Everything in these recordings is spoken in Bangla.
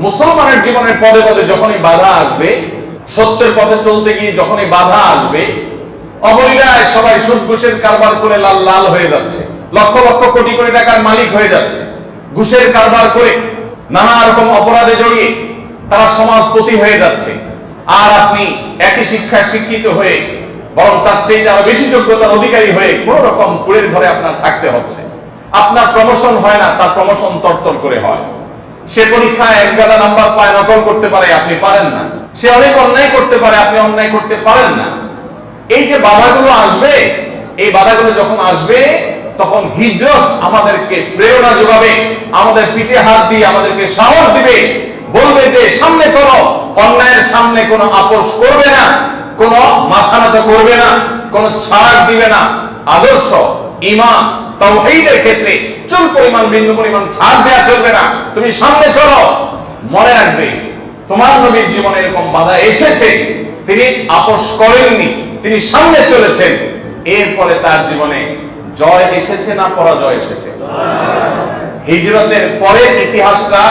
মুসলমানের জীবনের পদে পদে যখনই বাধা আসবে, সত্যের পথে চলতে গিয়ে যখনই বাধা আসবে, অবলীলায় সবাই সুদ ঘুষের কারবার করে লাল লাল হয়ে যাচ্ছে, লক্ষ লক্ষ কোটি কোটি টাকার মালিক হয়ে যাচ্ছে, ঘুষের কারবার করে নানা রকম অপরাধে জড়িয়ে তারা সমাজপতি হয়ে যাচ্ছে। আর আপনি একই শিক্ষায় শিক্ষিত হয়ে বরং তার চেয়ে আরো বেশি যোগ্যতার অধিকারী হয়ে কোন রকম কুড়ের ঘরে আপনার থাকতে হচ্ছে। আপনার প্রমোশন হয় না, তার প্রমোশন তরতর করে হয়। সে পরীক্ষায় এক গাদা নাম্বার পায়, নকল করতে পারে, আপনি পারেন না। সে অনেক অন্যায় করতে পারে, আপনি অন্যায় করতে পারেন না। এই যে বাধাগুলো আসবে, এই বাধাগুলো যখন আসবে তখন হিজরত আমাদেরকে প্রেরণা যোগাবে, আমাদের পিঠে হাত দিয়ে আমাদেরকে সাহস দিবে, বলবে যে সামনে চলো, অন্যায়ের সামনে কোনো আপোষ করবে না, কোনো মাথা নত করবে না, কোনো ছাড় দিবে না। আদর্শ ঈমান তাওহীদের ক্ষেত্রে চুল পরিমাণ বিন্দু পরিমাণ ছাড় দেয়া চলবে না। তুমি সামনে চলো। মনে রাখবে, তোমার নবীর জীবনে এরকম বাধা এসেছে, তিনি আপোষ করেননি, তিনি সামনে চলেছেন। এরপরে তার জীবনে জয় এসেছে না পরাজয় এসেছে? হিজরতের পরের ইতিহাসটা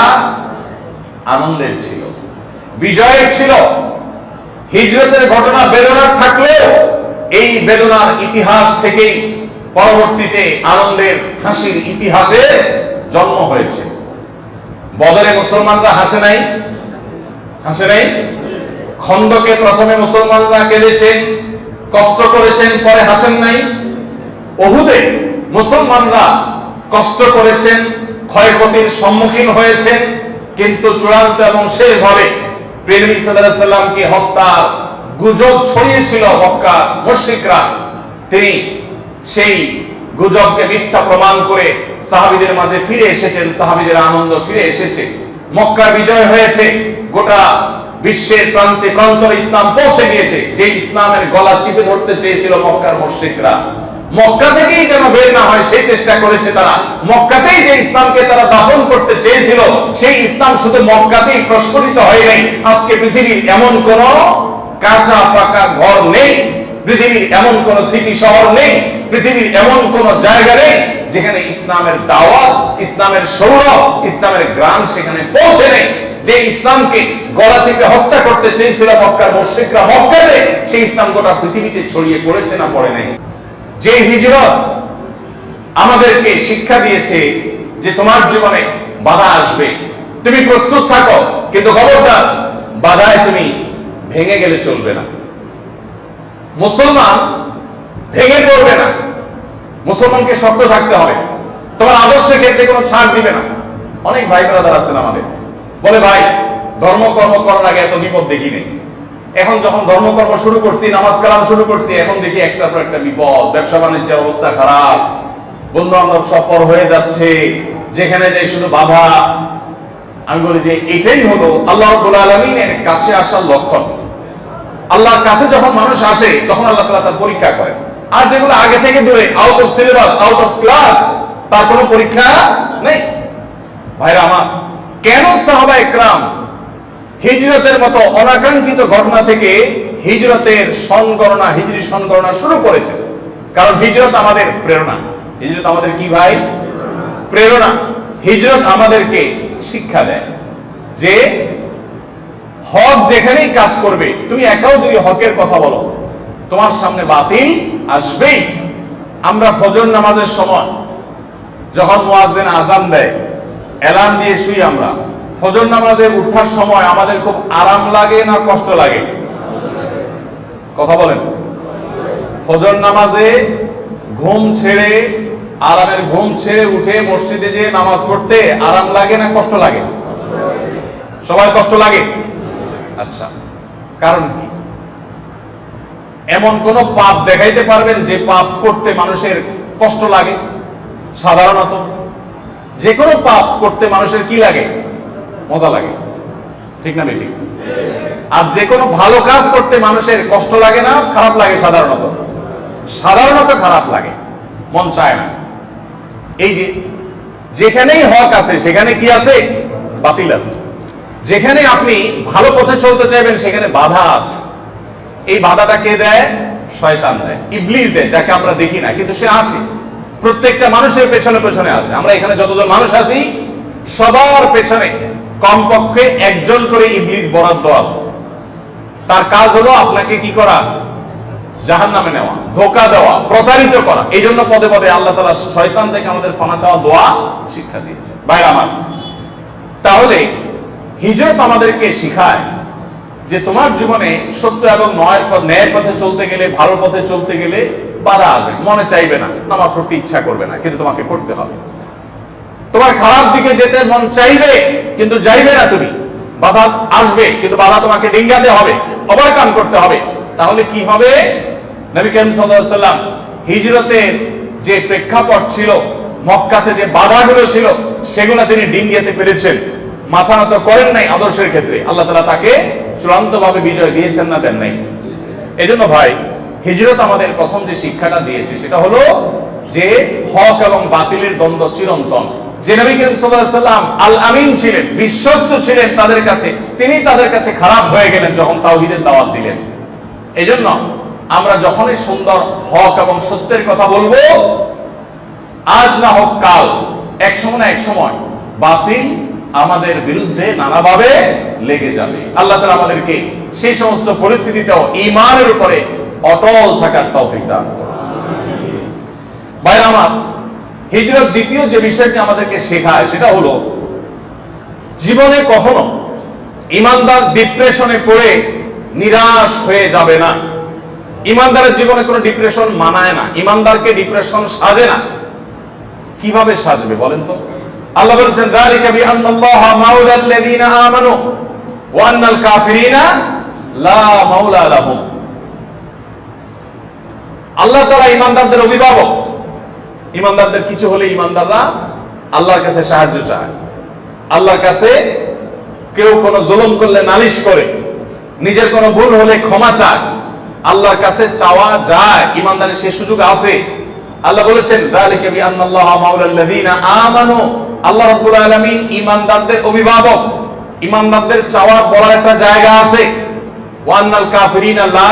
আনন্দের ছিল, বিজয়ের ছিল। হিজরতের ঘটনা বেদনার থাকলেও এই বেদনার ইতিহাস থেকেই পরবর্তীতে আনন্দের হাসির ইতিহাসের জন্ম হয়েছে। বদরে মুসলমানরা হাসে নাই, হাসে নাই। খন্দকে প্রথমে মুসলমানরা কেঁদেছেন, কষ্ট করেছেন, পরে হাসেন নাই। উহুদে মুসলমানরা কষ্ট করেছেন, ক্ষয়ক্ষতির সম্মুখীন হয়েছেন, কিন্তু চূড়ান্ত এবং শেষভাবে প্রিয় নবী সাল্লাল্লাহু আলাইহি সাল্লামকে হত্যার গুজব ছড়িয়েছিল মক্কার মুশরিকরা। তিনি সেই গুজবকে মিথ্যা প্রমাণ করে সাহাবীদের মাঝে ফিরে এসেছেন, সাহাবীদের আনন্দ ফিরে এসেছে, মক্কা বিজয় হয়েছে, গোটা বিশ্বের প্রান্তে প্রান্তরে ইসলাম পৌঁছে গিয়েছে। যে ইসলামের গলা চিপে ধরতে চেয়েছিল মক্কার মুশরিকরা, মক্কা থেকেই যেন বের না হয় সেই চেষ্টা করেছে তারা। মক্কাতেই যে ইসলামকে তারা দাফন করতে চেয়েছিল, সেই ইসলাম শুধু মক্কাতেই প্রস্ফুটিত হয় নাই। আজকে পৃথিবীর এমন কোন কাঁচা পাকা ঘর নেই, পৃথিবীর এমন কোন সিটি শহর নেই, পৃথিবীর এমন কোন জায়গা নেই যেখানে ইসলামের দাওয়াত, ইসলামের সৌরভ, ইসলামের গ্রাম সেখানে পৌঁছে নেই। যে ইসলামকে গলা চেপে হত্যা করতে চেয়েছিল মক্কার মুশরিকরা মক্কাতে, সেই ইসলাম গোটা পৃথিবীতে ছড়িয়ে পড়েছে না পড়ে নাই? যে হিজরত আমাদেরকে শিক্ষা দিয়েছে যে তোমার জীবনে বাধা আসবে, তুমি প্রস্তুত থাকো, কিন্তু খবরদার বাধায় তুমি ভেঙে গেলে চলবে না। মুসলমান ভেঙে পড়বে না, মুসলমানকে শক্ত থাকতে হবে। তোমার আদর্শের ক্ষেত্রে কোনো ছাড় দিবে না। অনেক ভাই ব্রাদার আছেন আমাদের, বলে ভাই ধর্মকর্ম করার আগে এত বিপদ দেখি নেই, এখন যখন ধর্মকর্ম শুরু করছি, নামাজ কালাম শুরু করছি, এখন দেখি একটার পর একটা বিপদ, ব্যবসা বাণিজ্যের অবস্থা খারাপ, বন্ধু বান্ধব সব পর হয়ে যাচ্ছে, যেখানে যাই শুধু বাধা। আমি বলি যে এটাই হলো আল্লাহ রাব্বুল আলামিনের কাছে আসার লক্ষণ। আল্লাহর কাছে যখন মানুষ আসে তখন আল্লাহ তাআলা তার পরীক্ষা করেন। আর যেগুলো আগে থেকে দূরে, out of syllabus, out of class, তার কোনো পরীক্ষা নেই। ভাইরা আমার, কেন সাহাবায়ে কেরাম হিজরতের মতো অনাকাঙ্ক্ষিত ঘটনা থেকে হিজরতের সনগণনা, হিজরি সনগণনা শুরু করেছে? কারণ হিজরত আমাদের প্রেরণা। হিজরত আমাদের কি ভাই? প্রেরণা। হিজরত আমাদেরকে শিক্ষা দেয় যে হক যেখানেই কাজ করবে, তুমি একাও যদি হকের কথা বলো, তোমার সামনে বাতিল আসবেই। আমরা ফজর নামাজের সময় যখন মুয়াজ্জিন আযান দেয়, এলান দিয়ে শুই, আমরা ফজর নামাজে উঠার সময় আমাদের খুব আরাম লাগে না কষ্ট লাগে? কথা বলেন। ফজর নামাজে ঘুম ছেড়ে, আরামের ঘুম ছেড়ে উঠে মসজিদে যে নামাজ পড়তে আরাম লাগে না কষ্ট লাগে? সবাই কষ্ট লাগে। আচ্ছা, কারণ কি? এমন কোন পাপ দেখাইতে পারবেন যে পাপ করতে মানুষের কষ্ট লাগে? সাধারণত যে কোনো পাপ করতে মানুষের কি লাগে? মজা লাগে, ঠিক না ঠিক? আর যে কোনো ভালো কাজ করতে মানুষের কষ্ট লাগে না খারাপ লাগে? সাধারণত খারাপ লাগে, মন চায় না। এই যে যেখানেই হক আছে সেখানে কি আছে? বাতিল আছে। যেখানে আপনি ভালো পথে চলতে চাইবেন সেখানে বাধা আছে। এই বাধাটা কে দেয়? শয়তান দেয়, ইবলিস দেয়, যাকে আমরা দেখি না কিন্তু সে আছে। প্রত্যেকটা মানুষের পেছনে পেছনে আছে। আমরা এখানে যতজন মানুষ আছি সবার পেছনে কমপক্ষে একজন করে ইবলিস বরাদ্দ আছে। তার কাজ হলো আপনাকে কি করা? জাহান্নামে নেওয়া, ধোঁকা দেওয়া, প্রতারিত করা। এই জন্য পদে পদে আল্লাহ তাআলা শয়তান থেকে আমাদের ক্ষমা চাওয়া দোয়া শিক্ষা দিয়েছে। ভাই আমার, তাহলে হিজরত আমাদেরকে শিখায় যে তোমার জীবনে সত্য এবং ন্যায়ের পথে চলতে গেলে, ভালো পথে চলতে গেলে বাধা আসবে, মনে চাইবে না, নামাজ পড়তে ইচ্ছা করবে না, কিন্তু তোমাকে পড়তে হবে। তোমার খারাপ দিকে যেতে মন চাইবে কিন্তু যাইবে না তুমি, বাধা আসবে, কিন্তু বাধা তোমাকে ডিঙ্গাতে হবে, ওভারকাম করতে হবে। তাহলে কি হবে? নবী করিম সাল্লাল্লাহু আলাইহি ওয়াসাল্লাম হিজরতের যে প্রেক্ষাপট ছিল, মক্কাতে যে বাধাগুলো ছিল, সেগুলো তিনি ডিঙ্গাতে পেরেছেন, মাথা নত করেন নাই আদর্শের ক্ষেত্রে। আল্লাহ তাআলা তাকে চূড়ান্তভাবে বিজয় দিয়েছেন না দেন নাই? এজন্য ভাই, হিজরত আমাদের প্রথম যে শিক্ষাটা দিয়েছে সেটা হলো যে হক এবং বাতিলের দ্বন্দ্ব চিরন্তন। যে নবী করিম সাল্লাল্লাহু আলাইহি ওয়াসাল্লাম আল আমিন ছিলেন, বিশ্বস্ত ছিলেন তাদের কাছে, তিনি তাদের কাছে খারাপ হয়ে গেলেন যখন তাওহীদের দাওয়াত দিলেন। এজন্য আমরা যখনই সুন্দর হক এবং সত্যের কথা বলবো, আজ না হোক কাল, এক সময় না এক সময় বাতিল আমাদের বিরুদ্ধে নানাভাবে লেগে যাবে। আল্লাহ তাআলা আমাদেরকে সেই সমস্ত পরিস্থিতিতেও ঈমানের উপরে অটল থাকার তৌফিক দান করুন। ভাইরা আমার, হিজরত দ্বিতীয় যে বিষয়টি আমাদেরকে শেখায় সেটা হলো জীবনে কখনো ঈমানদার ডিপ্রেশনে পড়ে নিরাশ হয়ে যাবে না। ঈমানদারের জীবনে কোনো ডিপ্রেশন মানায় না, ঈমানদারকে ডিপ্রেশন সাজে না। কিভাবে সাজবে বলেন তো? আল্লাহ বলেছেন, যালিকা বিআন্নাল্লাহা মাওলাল লাযিনা আমানু ওয়া আন্নাল কাফিরিনা লা মাওলা লাহুম। আল্লাহ তাআলা ঈমানদারদের অভিভাবক। ঈমানদারদের কিছু হলে ঈমানদাররা আল্লাহর কাছে সাহায্য চায়, আল্লাহর কাছে কেউ কোনো জুলুম করলে নালিশ করে, নিজের কোনো ভুল হলে ক্ষমা চায়, আল্লাহর কাছে চাওয়া যায়, ঈমানদারের সেই সুযোগ আছে। আল্লাহ বলেছেন, যালিকা বিআন্নাল্লাহা মাওলাল লাযিনা আমানু। আল্লাহ রাব্বুল আলামিন ঈমানদারদের অভিভাবক, ঈমানদারদের চাওয়ার বলার একটা জায়গা আছে। ওয়া আন্নাল কাফিরিনা লা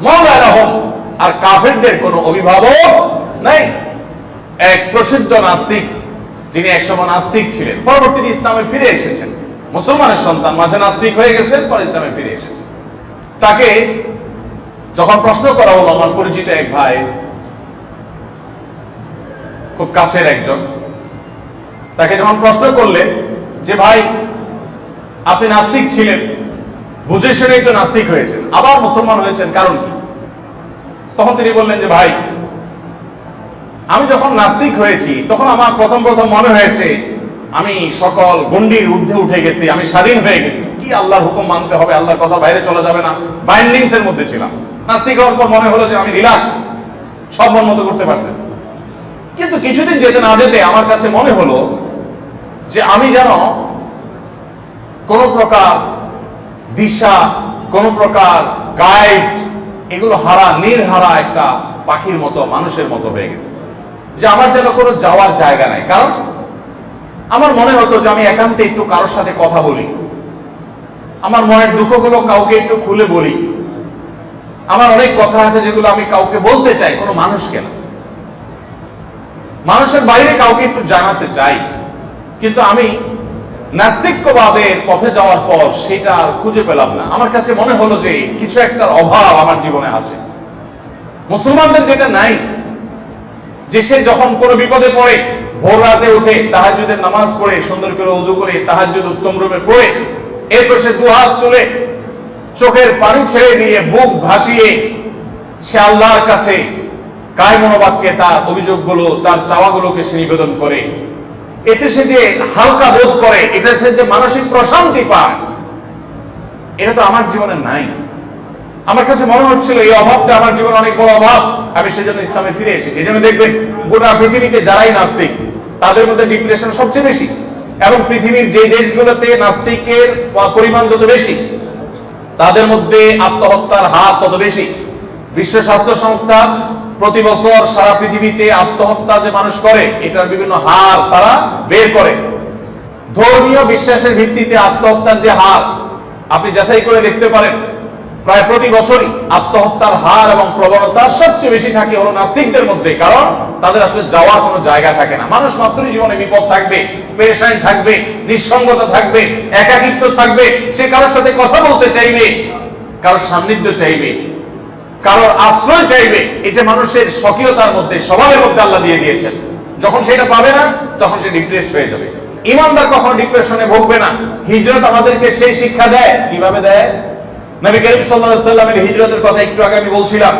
মাওলা লাহুম। আর কাফেরদের কোনো অভিভাবক নাই। এক প্রসিদ্ধ নাস্তিক, যিনি একসময় নাস্তিক ছিলেন, পরবর্তীতে ইসলামে ফিরে এসেছেন, মুসলমানের সন্তান, মাঝে নাস্তিক হয়ে গেছেন, পরে ইসলামে ফিরে এসেছেন। তাকে যখন প্রশ্ন করা হলো, আমার পরিচিত এক ভাই, খুব কাছের একজন, তাকে যখন প্রশ্ন করলেন যে ভাই আপনি নাস্তিক ছিলেন, বুঝে শুনেই তো নাস্তিক হয়েছেন, আবার মুসলমান হয়েছেন, কারণ কি? তখন তিনি বললেন যে ভাই, আমি যখন নাস্তিক হয়েছি তখন আমার প্রথম মনে হয়েছে আমি সকল গণ্ডির ঊর্ধ্বে উঠে গেছি, আমি স্বাধীন হয়ে গেছি, কি আল্লাহর হুকুম মানতে হবে, আল্লাহর কথা বাইরে চলা যাবে না, বাইন্ডিংস এর মধ্যে ছিলাম। নাস্তিক হওয়ার পর মনে হলো যে আমি রিল্যাক্স, সব মন মতো করতে পারতেছি। কিন্তু কিছুদিন যেতে না যেতে আমার কাছে মনে হলো যে আমি যেন কোন প্রকার দিশা, কোন প্রকার গাইড, এগুলো হারা, নির্হারা একটা পাখির মতো, মানুষের মতো হয়ে গেছে, যে আমার যেন কোনো যাওয়ার জায়গা নাই। কারণ আমার মনে হতো যে আমি একান্তে একটু কারোর সাথে কথা বলি, আমার মনের দুঃখগুলো কাউকে একটু খুলে বলি, আমার অনেক কথা আছে যেগুলো আমি কাউকে বলতে চাই, কোনো মানুষকে না, মানুষের বাইরে কাউকে একটু জানাতে চাই। কিন্তু আমি নাস্তিক্যবাদের পথে যাওয়ার পর সেটা আর খুঁজে পেলাম না। আমার কাছে মনে হলো যে কিছু একটার অভাব আমার জীবনে আছে, মুসলমানদের যেটা নাই, যে সে যখন কোনো বিপদে পড়ে ভোর রাতে উঠে তাহাজ্জুদের নামাজ পড়ে, সুন্দর করে ওযু করে তাহাজ্জুদ উত্তম রূপে পড়ে, এরপর সে দুহাত তুলে চোখের পানি ছেড়ে দিয়ে বুক ভাসিয়ে সে আল্লাহর কাছে কায় মনোবাক্যে তার অভিযোগগুলো, তার চাওয়াগুলোকে সে নিবেদন করে, এতে সে যে হালকা বোধ করে, এটা সে যে মানসিক প্রশান্তি পায়, এটা তো আমার জীবনে নাই। আমার কাছে মনে হচ্ছিল এই অভাবটা আমার জীবনে অনেক বড় অভাব, আমি সেজন্য ইসলামে ফিরে এসেছি। এই জন্য দেখবেন গোটা পৃথিবীতে যারাই নাস্তিক তাদের মধ্যে ডিপ্রেশন সবচেয়ে বেশি, এবং পৃথিবীর যে দেশগুলোতে নাস্তিকের পরিমাণ যত বেশি তাদের মধ্যে আত্মহত্যার হার তত বেশি। বিশ্ব স্বাস্থ্য সংস্থা প্রতি বছর সারা পৃথিবীতে আত্মহত্যা যে মানুষ করে এটার বিভিন্ন হার তারা বের করে। ধর্মীয় বিশ্বাসের ভিত্তিতে আত্মহত্যার যে হার আপনি যাচাই করে দেখতে পারেন, প্রায় প্রতি বছরই আত্মহত্যার হার এবং প্রবণতা সবচেয়ে বেশি থাকে হলো নাস্তিকদের মধ্যে, কারণ তাদের আসলে যাওয়ার কোনো জায়গা থাকে না। মানুষ মাত্রই জীবনে বিপদ থাকবে, পেরেশানি থাকবে, নিঃসঙ্গতা থাকবে, একাকিত্ব থাকবে, সে কারোর সাথে কথা বলতে চাইবে, কারোর সান্নিধ্য চাইবে, কারোর আশ্রয় চাইবে। এটা মানুষের স্বকীয়তার মধ্যে, স্বভাবের মধ্যে আল্লাহ দিয়ে দিয়েছেন। যখন সেটা পাবে না তখন সে ডিপ্রেসড হয়ে যাবে। ইমানদার কখনো ডিপ্রেশনে ভুগবে না। হিজরত আমাদেরকে সেই শিক্ষা দেয়। কিভাবে দেয়? নবী করিম সাল্লাল্লাহু আলাইহি সাল্লামের হিজরতের কথা একটু আগে আমি বলছিলাম।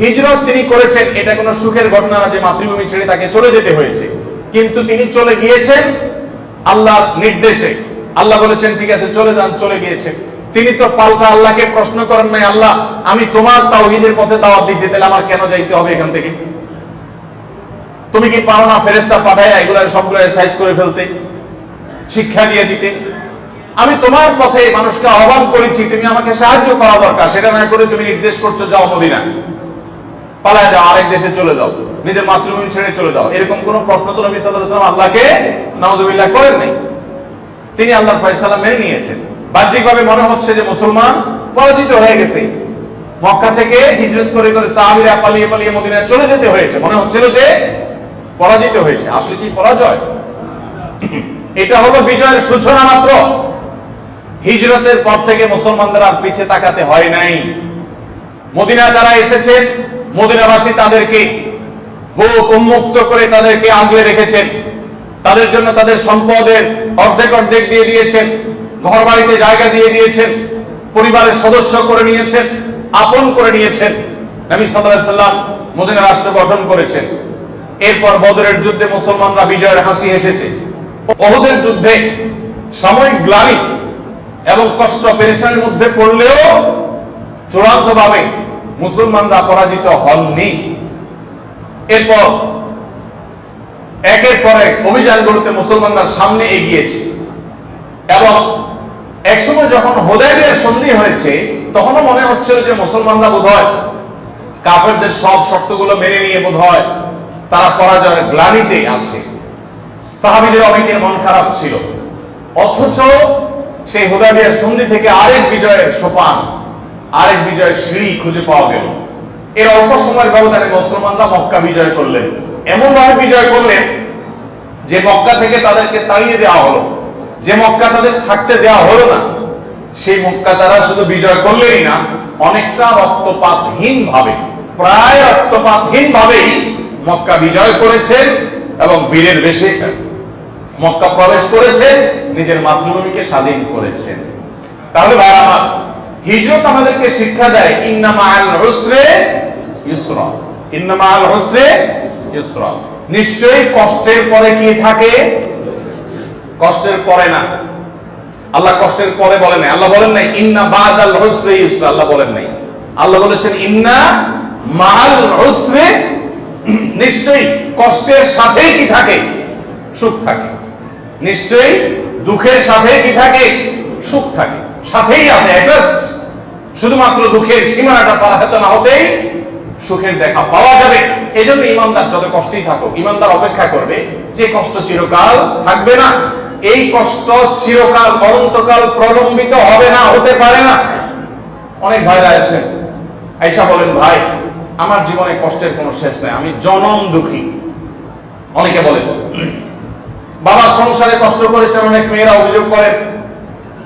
হিজরত তিনি করেছেন, এটা কোনো সুখের ঘটনা না যে মাতৃভূমি ছেড়ে তাকে চলে যেতে হয়েছে, কিন্তু তিনি চলে গিয়েছেন আল্লাহর নির্দেশে। আল্লাহ বলেছেন ঠিক আছে চলে যান, চলে গিয়েছেন। তিনি তো পাল্টা আল্লাহকে প্রশ্ন করেন নাই, আল্লাহ আমি তোমার তাওহীদের পথে দাওয়াত দিয়েছি, তাহলে আমার কেন যাইতে হবে এখান থেকে? তুমি কি পারো না ফেরেশতা পাঠায় এগুলার সবগুলো সাইজ করে ফেলতে, শিক্ষা দিয়ে দিতে? আমি তোমার পথে মানুষকে আহ্বান করেছি, তুমি আমাকে সাহায্য করা দরকার, সেটা না করে তুমি নির্দেশ করছো যাও মদিনা, পালায় যাও, আরেক দেশে চলে যাও, নিজের মাতৃভূমি ছেড়ে চলে যাও। এরকম কোন প্রশ্ন তো নবী সাল্লাল্লাহু আলাইহি ওয়াসাল্লাম আল্লাহকে নাউজুবিল্লাহ করেন নাই। তিনি আল্লাহর ফয়সালা মেনে নিয়েছেন। বাহ্যিকভাবে মনে হচ্ছে যে মুসলমান পরাজিত হয়ে গেছে। মক্কা থেকে হিজরত করে করে সাহাবীরা পালিয়ে পালিয়ে মদিনায় চলে যেতে হয়েছে, মনে হচ্ছিল যে পরাজিত হয়েছে। আসলে কি পরাজয়? এটা হলো বিজয়ের সূচনা মাত্র। হিজরতের পর থেকে মুসলমানদের আর পিছে তাকাতে হয় নাই। মদিনায় যারা এসেছেন, মদিনাবাসী তাদেরকে বুক উন্মুক্ত করে তাদেরকে আগলে রেখেছেন। তাদের জন্য তাদের সম্পদের অর্ধেক অর্ধেক দিয়ে দিয়েছেন, ঘর বাড়িতে জায়গা দিয়ে দিয়েছেন, পরিবারের সদস্য করে নিয়েছেন, আপন করে নিয়েছেন। নবী সাল্লাল্লাহু আলাইহি ওয়াসাল্লাম মদিনা রাষ্ট্র গঠন করেছেন। এরপর বদরের যুদ্ধে মুসলমানরা বিজয়ের হাসি হেসেছে। উহুদের যুদ্ধে সাময়িক গ্লানি এবং কষ্ট পেরেশানির মধ্যে পড়লেও চূড়ান্তভাবে মুসলমানরা পরাজিত হননি। এরপর একের পর এক অভিযানগুলোতে মুসলমানরা সামনে এগিয়েছে এবং একসময় যখন হুদায়বিয়ার সন্ধি হয়েছে তখনও মনে হচ্ছিল যে মুসলমানরা বোধহয় কাফেরদের সব শর্তগুলো মেনে নিয়ে বোধহয় তারা পরাজয়ের গ্লানিতে আছে। সাহাবীদের অনেকের মন খারাপ ছিল। অথচ সেই হুদায়বিয়ার সন্ধি থেকে আরেক বিজয়ের সোপান, আরেক বিজয়ের সিঁড়ি খুঁজে পাওয়া গেল। এর অল্প সময়ের ব্যবধানে মুসলমানরা মক্কা বিজয় করলেন। এমন ভাবে বিজয় করলেন যে মক্কা থেকে তাদেরকে তাড়িয়ে দেওয়া হলো, যে মক্কা তাদের থাকতে দেওয়া হলো না, সেই মক্কা তারা শুধু বিজয় করলেনই না, অনেকটা রক্তপাতহীন ভাবে, প্রায় রক্তপাতহীন ভাবেই মক্কা বিজয় করেছেন এবং বীরের বেশে মক্কা প্রবেশ করেছেন, নিজের মাতৃভূমিকে স্বাধীন করেছেন। তাহলে ভাই আমার, হিজরত আমাদেরকে শিক্ষা দেয় ইন্না মাআল উসরে ইউসরা, ইন্না মাআল উসরে ইউসরা। নিশ্চয়ই কষ্টের পরে কি থাকে? কষ্টের পরে না। আল্লাহ কষ্টের পরে বলেন নাই। আল্লাহ বলেন নাই ইন্না বাদাল উসরে ইউসরা, আল্লাহ বলেন নাই। আল্লাহ বলেছেন ইন্না মাআল উসরে, নিশ্চয়ই কষ্টের সাথে কি থাকে? সুখ থাকে। নিশ্চয়ই দুঃখের সাথে কি থাকে? সুখ থাকে, সাথেই আছে অ্যাটাচড। শুধুমাত্র দুঃখের সীমানাটা পার হতে না হতেই সুখের দেখা পাওয়া যাবে। এই জন্য ইমানদার যত কষ্টই থাকুক, ইমানদার অপেক্ষা করবে যে কষ্ট চিরকাল থাকবে না। এই কষ্ট চিরকাল অনন্তকাল প্রলম্বিত হবে না, হতে পারে না। অনেক ভাইরা আসেন, আয়েশা বলেন ভাই আমার জীবনে কষ্টের কোনো শেষ নাই, আমি জনম দুঃখী। অনেকে বলেন বাবার সংসারে কষ্ট করেছেন, অনেক মেয়েরা অভিযোগ করেন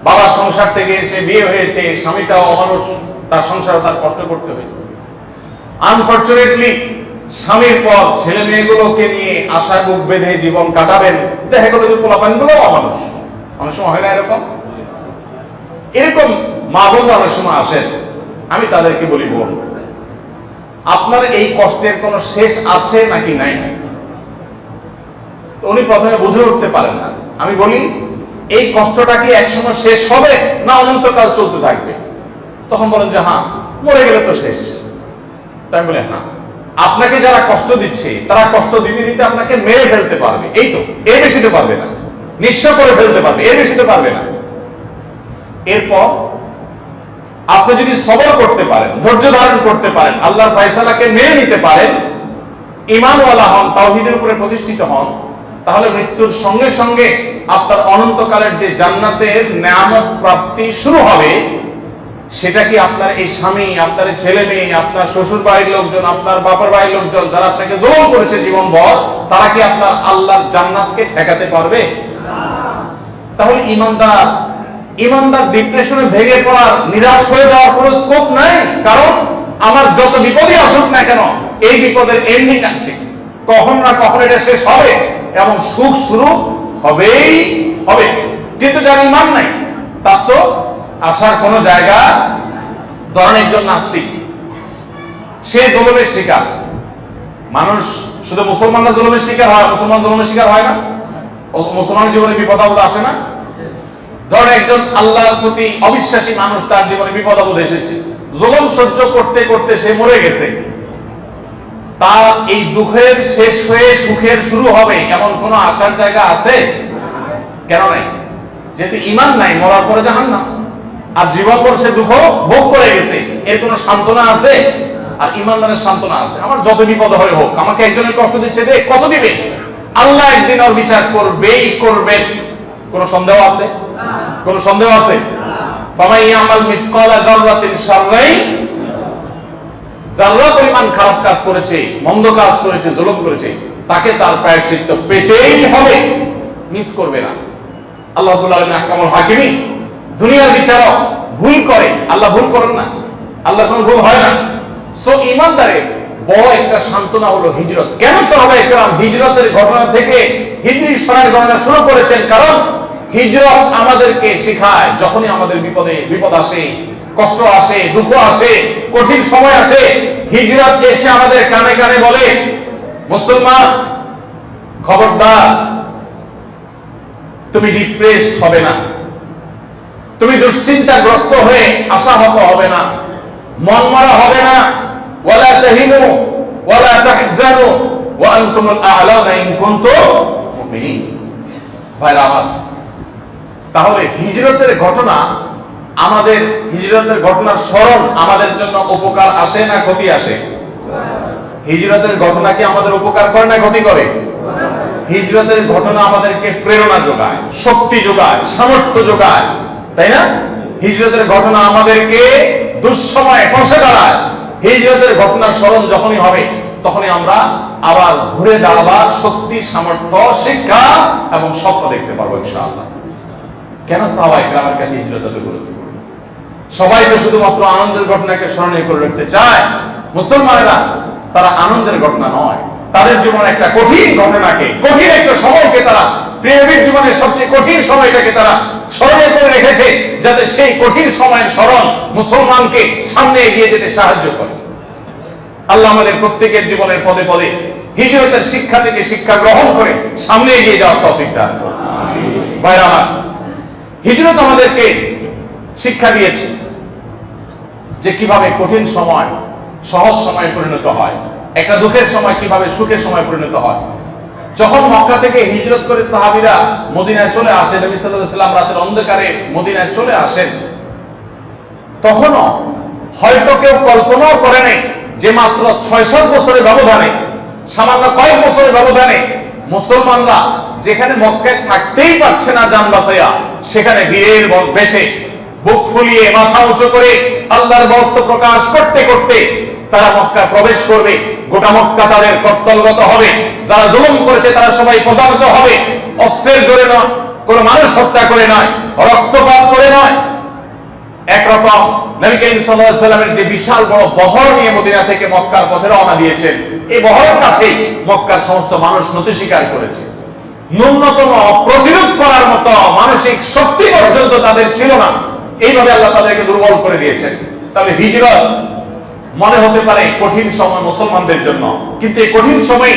বাবার সংসার থেকে এসে বিয়ে হয়েছে, স্বামীটাও অমানুষ, তার সংসারে তার কষ্ট করতে হয়েছে। আনফরচুনেটলি স্বামীর পর ছেলে মেয়েগুলোকে নিয়ে আশা বুক বেঁধে জীবন কাটাবেন, দেখা গেল যে পোলাপানগুলো অমানুষ। অনেক সময় হয় না এরকম? এরকম মা বোনরা অনেক সময় আসেন, আমি তাদেরকে বলি বোন আপনার এই কষ্টের কোনো শেষ আছে নাকি নাই? তো উনি প্রথমে বুঝে উঠতে পারেন না। আমি বলি এই কষ্টটা কি একসময় শেষ হবে না অনন্তকাল চলতে থাকবে? তখন বলেন যে হ্যাঁ, মরে গেলে তো শেষ। তাই বলে হ্যাঁ, আপনাকে যারা কষ্ট দিচ্ছে তারা কষ্ট দিতে দিতে আপনাকে মেরে ফেলতে পারবে, এই তো, এর বেশি তো পারবে না। নিঃস্ব করে ফেলতে পারবে, এর বেশি তো পারবে না। এরপর আপনি যদি সবর করতে পারেন, ধৈর্য ধারণ করতে পারেন, আল্লাহর ফয়সালাকে মেনে নিতে পারেন, ঈমানওয়ালা হন, তাওহীদের উপরে প্রতিষ্ঠিত হন, তাহলে মৃত্যুর সঙ্গে সঙ্গে আপনার অনন্তকালের যে জান্নাতের নেয়ামত প্রাপ্তি শুরু হবে, সেটা কি আপনার এই স্বামী, আপনার এই ছেলে মেয়ে, আপনার শ্বশুর বাড়ির লোকজন, আপনার বাবার বাড়ির লোকজন যারা আপনাকে জুলুম করেছে জীবনভর, তারা কি আপনার আল্লাহর জান্নাতকে ঠেকাতে পারবে? তাহলে ইমানদার ডিপ্রেশনে ভেঙে পড়ার, নিরাশ হয়ে যাওয়ার কোনো স্কোপ নাই। কারণ আমার যত বিপদই আসুক না কেন, এই বিপদের এন্ডিং আছে, কখন না কখন এটা শেষ হবে এবং সুখ শুরু হবেই হবে। কিন্তু যার ঈমান নাই তার তো আসার কোনো জায়গা। ধরেন একজন নাস্তিক, সে জুলুমের শিকার। মানুষ শুধু মুসলমানরা জুলুমের শিকার হয়, মুসলমান জুলুমের শিকার হয় না? মুসলমানের জীবনে বিপদ আপদ আসে না? ধরেন একজন আল্লাহর প্রতি অবিশ্বাসী মানুষ, তার জীবনে বিপদ আপদ এসেছে, জুলুম সহ্য করতে করতে সে মরে গেছে। তার এই দুঃখের শেষ হয়ে সুখের শুরু হবে এমন কোন আশার জায়গা আছে? কেন নাই? যেহেতু ঈমান নাই, মরার পরে জাহান্নাম। আর জীবনভর সে দুঃখ ভোগ করে গেছে, এর কোনো সান্ত্বনা আছে? আর ঈমানদারের সান্ত্বনা আছে, আমার যত বিপদ হয় হোক, আমাকে একজনের কষ্ট দিচ্ছে, দে, কত দিবে, আল্লাহ একদিন ওর বিচার করবেই করবেন। কোন সন্দেহ আছে? কোন সন্দেহ আছে? ফামাই ইয়ামাল মিসকালা যাররাতিন শাররাই, যারা পরিমাণ খারাপ কাজ করেছে, মন্দ কাজ করেছে, জুলুম করেছে, তাকে তার প্রায়শ্চিত্ত পেতেই হবে, মিস করবে না। আল্লাহ রাব্বুল আলামিন আহকামুল হাকিমিন, দুনিয়ার বিচারক, ভুল করে, আল্লাহ ভুল করেন না, আল্লাহর কোনো ভুল হয় না। সো ঈমানদারের বড় একটা সান্ত্বনা হলো হিজরত। কেন সাহাবায়ে কেরাম হিজরতের ঘটনা থেকে হিজরি সনের গণনা শুরু করেছেন? কারণ হিজরত আমাদেরকে শেখায়, যখনই আমাদের বিপদ আসে, কষ্ট আসে, দুঃখ আসে, কঠিন সময় আসে, হিজরত এসে আমাদের কানে কানে বলে, মুসলমান খবরদার, তুমি ডিপ্রেসড হবে না, তুমি দুশ্চিন্তাগ্রস্ত হয়ে আশাহত হবে না, মন মারা হবে না। ওয়ালা তাহিনু ওয়ালা তাহজানু ওয়া আনতুমুল আ'লাউনা ইন কুনতুম মুমিনিন। ভাইরা আমার, তাহলে হিজরতের ঘটনা, আমাদের হিজরতের ঘটনার স্মরণ আমাদের জন্য উপকার আসে না ক্ষতি আসে? হিজরতের ঘটনা কি আমাদের উপকার করে না ক্ষতি করে? হিজরতের ঘটনা আমাদেরকে প্রেরণা যোগায়, শক্তি যোগায়, সামর্থ্য যোগায়, তাই না? হিজরতের ঘটনা আমাদেরকে দুঃসময়ে পাশে দাঁড়ায়। হিজরতের ঘটনার স্মরণ যখনই হবে, তখনই আমরা আবার ঘুরে দাঁড়াবার শক্তি, সামর্থ্য, শিক্ষা এবং স্বপ্ন দেখতে পারবো ইনশাআল্লাহ। কেন সাহাবায়ে কেরামের কাছে হিজরত এত গুরুত্বপূর্ণ? সবাই তো শুধুমাত্র আনন্দের ঘটনাকে স্মরণীয় করে রাখতে চায়। মুসলমানেরা তারা আনন্দের ঘটনা নয়, তাদের জীবনে একটা কঠিন ঘটনাকে, কঠিন একটা সময়কে তারা, প্রিয়বীর জীবনের সবচেয়ে কঠিন সময়টাকে তারা স্মরণীয় করে রেখেছে, যাতে সেই কঠিন সময়ের স্মরণ মুসলমানকে সামনে এগিয়ে যেতে সাহায্য করে। আল্লাহ আমাদের প্রত্যেকের জীবনের পদে পদে হিজরতের শিক্ষা থেকে শিক্ষা গ্রহণ করে সামনে এগিয়ে যাওয়ার তৌফিক দান করুন। ভাইরা আমার, হিজরত আমাদেরকে শিক্ষা দিয়েছে যে কিভাবে কঠিন সময় সহজ সময়ে পরিণত হয়, একটা দুঃখের সময় কিভাবে সুখের সময় পরিণত হয়। যখন মক্কা থেকে হিজরত করে সাহাবীরা মদিনায় চলে আসেন, নবী সাল্লাল্লাহু আলাইহি ওয়াসাল্লাম রাতের অন্ধকারে মদিনায় চলে আসেন, তখনও হয়তো কেউ কল্পনাও করেনি যে মাত্র ৬-৭ বছরের ব্যবধানে, সামান্য কয়েক বছরের ব্যবধানে মুসলমানরা যেখানে মক্কায় থাকতেই পারছে না জান বাঁচাইয়া, সেখানে বীরের বেশে বুক ফুলিয়ে মাথা উঁচু করে আল্লাহর বরত্ব প্রকাশ করতে করতে তারা মক্কা প্রবেশ করবে। গোটা মক্কা তাদের কর্তলগত হবে, যারা জুলুম করেছে তারা সবাই প্রতারিত হবে। অস্ত্রের জোরে নয়, কোন মানুষ হত্যা করে নয়, রক্তপাত করে নয়, একরকম নবী করিম সাল্লাল্লাহু আলাইহি ওয়াসাল্লামের যে বিশাল বড় বহর নিয়ে মদিনা থেকে মক্কার পথে রওনা দিয়েছেন, এই বহরের কাছেই মক্কার সমস্ত মানুষ নতি স্বীকার করেছে। ন্যূনতম প্রতিরোধ করার মতো মানসিক শক্তি পর্যন্ত তাদের ছিল না। এইভাবে আল্লাহ তাদেরকে দুর্বল করে দিয়েছেন। তাহলে হিজরত মনে হতে পারে কঠিন সময় মুসলমানদের জন্য, কিন্তু এই কঠিন সময়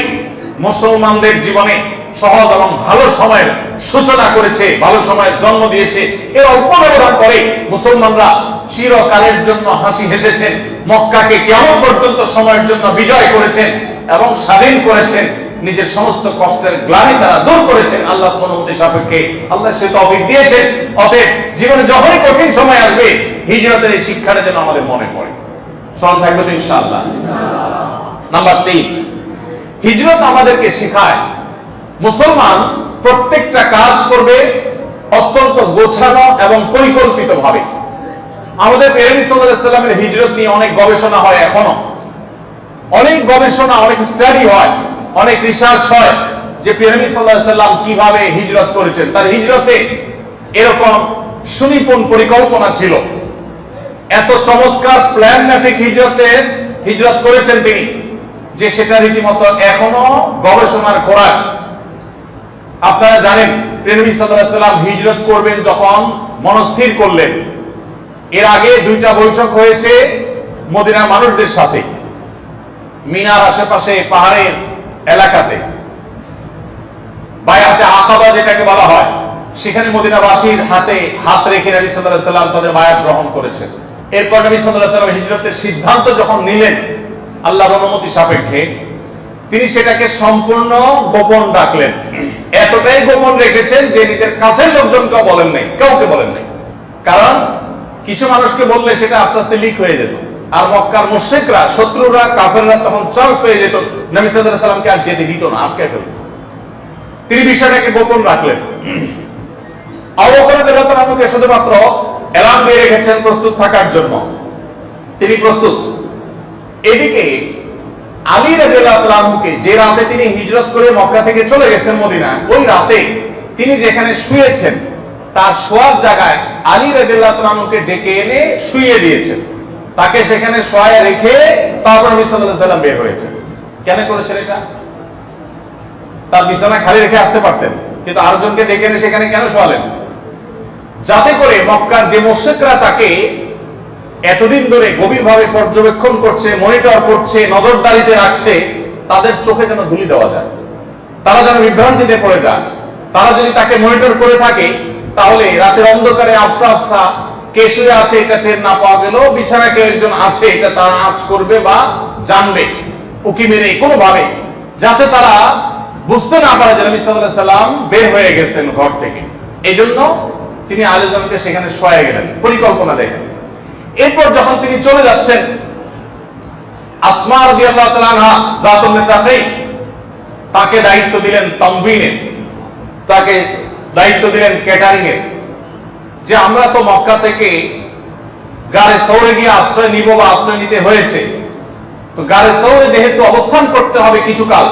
মুসলমানদের জীবনে সহজ এবং ভালো সময়ের সূচনা করেছে, ভালো সময়ের জন্ম দিয়েছে। এর অল্প ব্যবধান পরে মুসলমানরা চিরকালের জন্য হাসি হেসেছেন, মক্কাকে কিয়ামত পর্যন্ত সময়ের জন্য বিজয় করেছেন এবং স্বাধীন করেছেন। নিজের সমস্ত কষ্টের গ্লানি তারা দূর করেছেন আল্লাহর অনুমতি সাপেক্ষে। আল্লাহ সে তৌফিক দিয়েছেন। অতএব জীবনে যখনই কঠিন সময় আসবে, হিজরতের এই শিক্ষাটা যেন আমাদের মনে পড়ে। স্মরণ থাকবে তো ইনশাআল্লাহ। নাম্বার 3, হিজরত আমাদেরকে শেখায় মুসলমান প্রত্যেকটা কাজ করবে অত্যন্ত গোছানো এবং পরিকল্পিতভাবে। আমাদের নবী সাল্লাল্লাহু আলাইহি সাল্লামের হিজরত নিয়ে অনেক গবেষণা হয়, এখনো অনেক গবেষণা, অনেক স্টাডি হয়, অনেক রিসার্চ হয় যে নবী সাল্লাল্লাহু আলাইহি সাল্লাম কিভাবে হিজরত করেছেন। তার হিজরতে এরকম সুনিপুণ পরিকল্পনা ছিল, এত চমৎকার প্ল্যান মাফিক হিজরত করেছেন তিনি, যে সেটা রীতিমতো এখনো গবেষণার খোরাক। আপনারা জানেন নবী সাল্লাল্লাহু আলাইহি সাল্লাম হিজরত করবেন যখন মনস্থির করলেন, এর আগে 2টা বৈঠক হয়েছে মদিনার মানুষদের সাথে, মিনার আশেপাশে পাহাড়ের এলাকাতে বায়াতে আকাবা যেটাকে বলা হয়, সেখানে মদিনাবাসীর হাতে হাত রেখে নবী সাল্লাল্লাহু আলাইহি সাল্লাম তাদের বায়াত গ্রহণ করেছেন। এরপর নবী সাল্লাল্লাহু আলাইহি সাল্লাম হিজরতের সিদ্ধান্ত যখন নিলেন আল্লাহর অনুমতি সাপেক্ষে, তিনি সেটাকে সম্পূর্ণ গোপন রাখলেন। এতটাই গোপন রেখেছেন যে নিজের কাছের লোকজনকেও বলেন নাই, কাউকে বলেন নাই। কারণ কিছু মানুষকে বললে সেটা আস্তে আস্তে লিক হয়ে যেত, আর মক্কার মুশরিকরা, শত্রুরা, কাফেররা তখন চান্স পেয়ে যেত, নবী সাল্লাল্লাহু আলাইহি সাল্লামকে আর যেতে দিত না, আটকে ফেলত। তিনি বিষয়টাকে গোপন রাখলেন। আবু বকর রাদিয়াল্লাহু তাআলাকে শুধুমাত্র এলান দিয়ে রেখেছেন প্রস্তুত থাকার জন্য, তিনি প্রস্তুত। এদিকে আলী রাদিয়াল্লাহু তাআলাকে যে রাতে তিনি হিজরত করে মক্কা থেকে চলে গেছেন মদিনায়, ওই রাতে তিনি যেখানে শুয়েছেন তার শোয়ার জায়গায় আলী রাদিয়াল্লাহু তাআলাকে ডেকে এনে শুইয়ে দিয়েছেন, তাকে সেখানে শোয়ায় রেখে তারপর নবী সাল্লাল্লাহু আলাইহি সাল্লাম বের হয়েছেন। কেন করেছেন এটা? তার বিছানা খালি রেখে আসতে পারতেন, কিন্তু আরেকজনকে ডেকে এনে সেখানে কেন শোয়ালেন? যাতে করে মক্কার যে মুশরিকরা তাকে এতদিন ধরে গভীরভাবে পর্যবেক্ষণ করছে, মনিটর করছে, নজরদারিতে রাখছে, তাদের চোখে যেন ধুলি দেওয়া যায়, তারা যেন বিভ্রান্তিতে পড়ে যায়। তারা যদি তাকে মনিটর করে থাকে, তাহলে রাতের অন্ধকারে আফসা আফসা কে শুয়ে আছে এটা টের না পাওয়া গেল, বিছানায় কেউ একজন আছে এটা তারা আঁচ করবে বা জানবে উকি মেরে কোনোভাবে, যাতে তারা বুঝতে না পারে যে নবী সাল্লাল্লাহু আলাইহি সাল্লাম বের হয়ে গেছেন ঘর থেকে। এই জন্য তিনি আলীকে সেখানে শোয়া গেলেন, পরিকল্পনা দেখেন। এরপর যখন তিনি চলে যাচ্ছেন, আসমা রাদিয়াল্লাহু তাআলা আনহা জাতুন নিতাকাইন, তাকে দায়িত্ব দিলেন তামভিনের, তাকে দায়িত্ব দিলেন ক্যাটারিং এর, যে আমরা তো মক্কা থেকে গারে সৌরে গিয়ে আশ্রয় নিব বা আশ্রয় নিতে হয়েছে, তো গারে সৌরে যেহেতু অবস্থান করতে হবে কিছুকাল,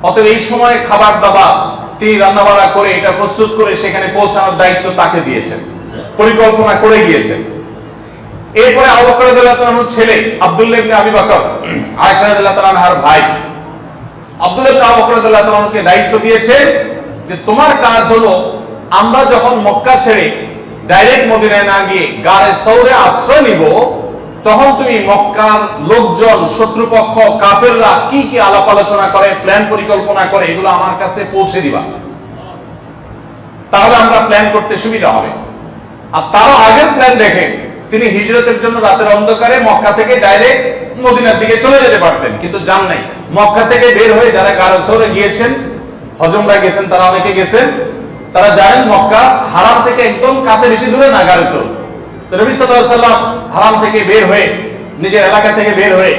অতএব এই সময়ে খাবার দাবার তিনি রান্নাবাড়া করে এটা প্রস্তুত করে সেখানে পৌঁছানোর দায়িত্ব তাকে দিয়েছেন, পরিকল্পনা করে গিয়েছেন। এরপরে আবু বকর রাদিয়াল্লাহু তাআলার ছেলে আব্দুল্লাহ ইবনে আবি বকর, আয়েশা রাদিয়াল্লাহু তাআলার ভাই আব্দুল্লাহ ইবনে আবু বকর রাদিয়াল্লাহু তাআলাকে দায়িত্ব দিয়েছেন যে তোমার কাজ হলো, আমরা যখন মক্কা ছেড়ে ডাইরেক্ট মদিনায় না গিয়ে গারে সৌরে আশ্রয় নিব, তখন তুমি মক্কার লোকজন, শত্রুপক্ষ, কাফেররা কি কি আলাপ আলোচনা করে, প্ল্যান পরিকল্পনা করে, এগুলো আমার কাছে পৌঁছে দিবা, তাহলে আমরা প্ল্যান করতে সুবিধা হবে। আর তারও আগের প্ল্যান দেখে তিনি হিজরতের জন্য রাতের অন্ধকারে মক্কা থেকে ডাইরেক্ট মদিনার দিকে চলে যেতে পারতেন, কিন্তু যান নাই। মক্কা থেকে বের হয়ে যারা গারে সৌরে গিয়েছেন, হজমরা গেছেন, তারা অনেকে গেছেন, তারা জানেন মক্কা হারাম থেকে একদম কাছে, বেশি দূরে না গারে সৌর। তো নবী সাল্লাল্লাহু আলাইহি সাল্লাম হারাম থেকে বের হয়ে, নিজের এলাকা থেকে বের হয়ে